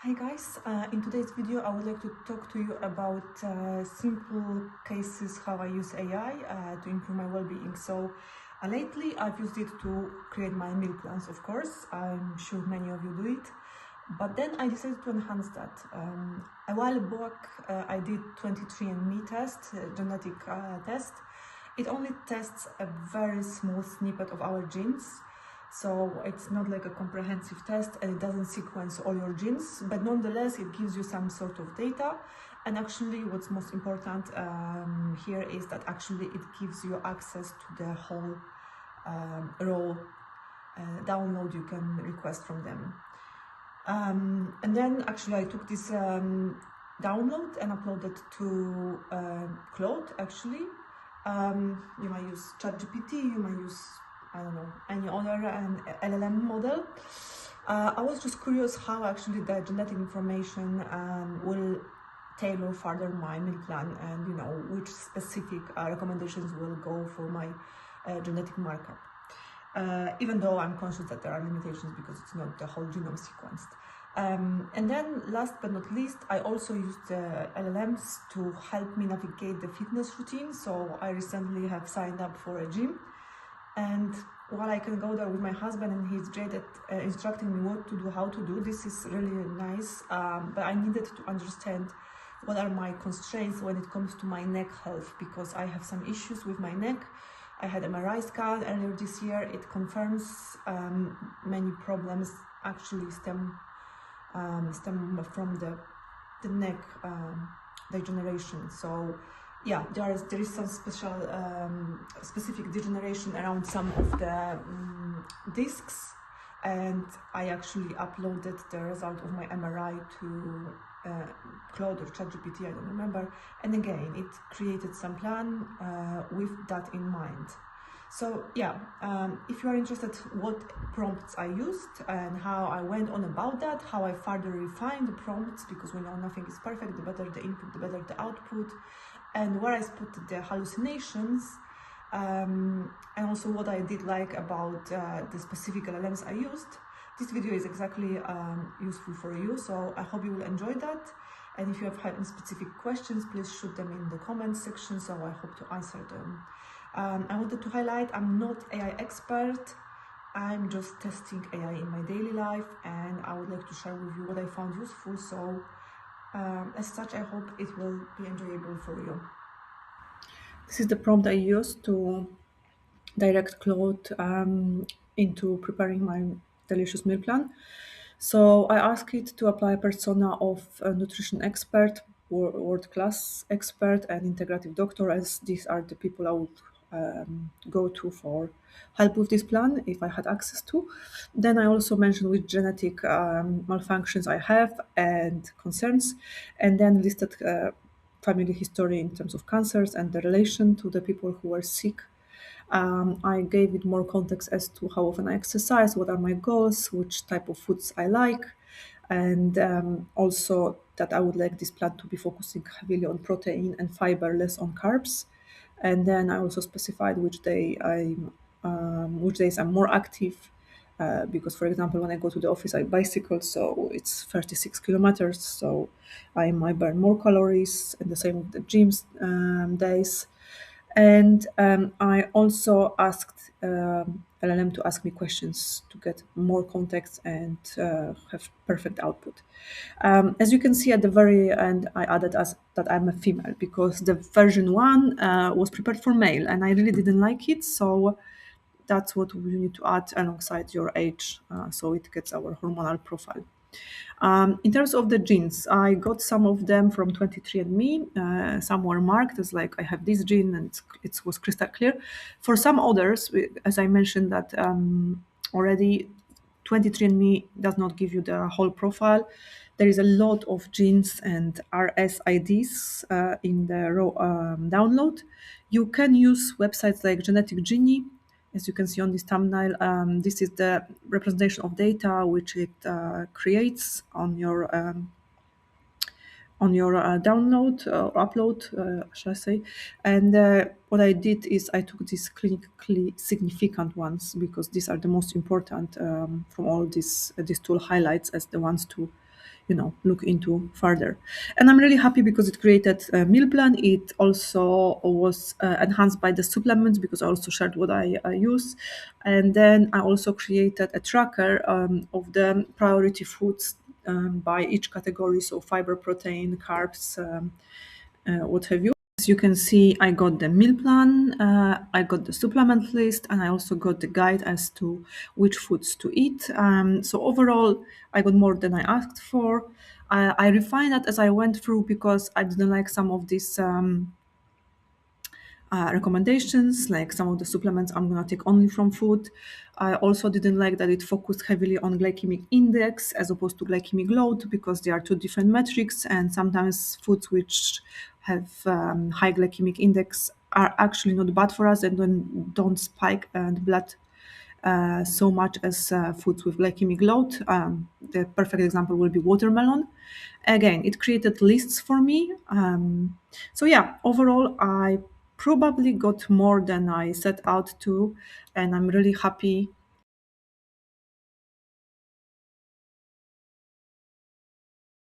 Hi guys, in today's video I would like to talk to you about simple cases how I use AI to improve my well-being. So lately I've used it to create my meal plans, of course. I'm sure many of you do it. But then I decided to enhance that. A while back I did 23andMe test, genetic test. It only tests a very small snippet of our genes. So it's not like a comprehensive test and it doesn't sequence all your genes, but nonetheless it gives you some sort of data. And actually what's most important here is that actually it gives you access to the whole raw download you can request from them. And then actually I took this download and uploaded to Claude actually. You might use ChatGPT, you might use, I don't know, any other LLM model. I was just curious how actually the genetic information will tailor further my meal plan, and which specific recommendations will go for my genetic markup. Even though I'm conscious that there are limitations because it's not the whole genome sequenced. And then last but not least, I also used the LLMs to help me navigate the fitness routine. So I recently have signed up for a gym, and while I can go there with my husband and he's great at instructing me what to do, how to do, this is really nice, but I needed to understand what are my constraints when it comes to my neck health, because I have some issues with my neck. I had MRI scan earlier this year. It confirms many problems actually stem from the neck degeneration. So yeah, there is some specific degeneration around some of the discs, and I actually uploaded the result of my MRI to Claude or ChatGPT, I don't remember, and again it created some plan with that in mind. So yeah, if you are interested what prompts I used and how I went on about that, how I further refined the prompts, because we know nothing is perfect, the better the input, the better the output, and where I put the hallucinations, and also what I did like about the specific LLMs I used. This video is exactly useful for you, so I hope you will enjoy that. And if you have had any specific questions, please shoot them in the comments section, so I hope to answer them. I wanted to highlight, I'm not AI expert, I'm just testing AI in my daily life, and I would like to share with you what I found useful. So as such, I hope it will be enjoyable for you. This is the prompt I used to direct Claude into preparing my delicious meal plan. So I asked it to apply a persona of a nutrition expert, world-class expert, and integrative doctor, as these are the people I would go to for help with this plan if I had access to. Then I also mentioned which genetic malfunctions I have and concerns, and then listed family history in terms of cancers and the relation to the people who were sick. I gave it more context as to how often I exercise, what are my goals, which type of foods I like, and also that I would like this plan to be focusing heavily on protein and fiber, less on carbs. And then I also specified which days I'm more active. Because, for example, when I go to the office, I bicycle, so it's 36 kilometers, so I might burn more calories, and the same with the gym days. And I also asked LLM to ask me questions to get more context and have perfect output. As you can see at the very end, I added as that I'm a female, because the version 1 was prepared for male and I really didn't like it. So that's what we need to add alongside your age, so it gets our hormonal profile. In terms of the genes, I got some of them from 23andMe. Some were marked as like I have this gene, and it was crystal clear. For some others, as I mentioned that already, 23andMe does not give you the whole profile. There is a lot of genes and RSIDs in the raw download. You can use websites like Genetic Genie. As you can see on this thumbnail, this is the representation of data which it creates on your download or upload, shall I say. And what I did is I took these clinically significant ones, because these are the most important from all these. This tool highlights as the ones to look into further. And I'm really happy because it created a meal plan. It also was enhanced by the supplements because I also shared what I use. And then I also created a tracker of the priority foods by each category, so fiber, protein, carbs, what have you. As you can see, I got the meal plan, I got the supplement list, and I also got the guide as to which foods to eat. So overall, I got more than I asked for. I refined that as I went through because I didn't like some of these recommendations, like some of the supplements I'm gonna take only from food. I also didn't like that it focused heavily on glycemic index as opposed to glycemic load because they are two different metrics, and sometimes foods which have high glycemic index are actually not bad for us and don't spike the blood so much as foods with glycemic load. The perfect example will be watermelon. Again, it created lists for me. So yeah, overall, I probably got more than I set out to, and I'm really happy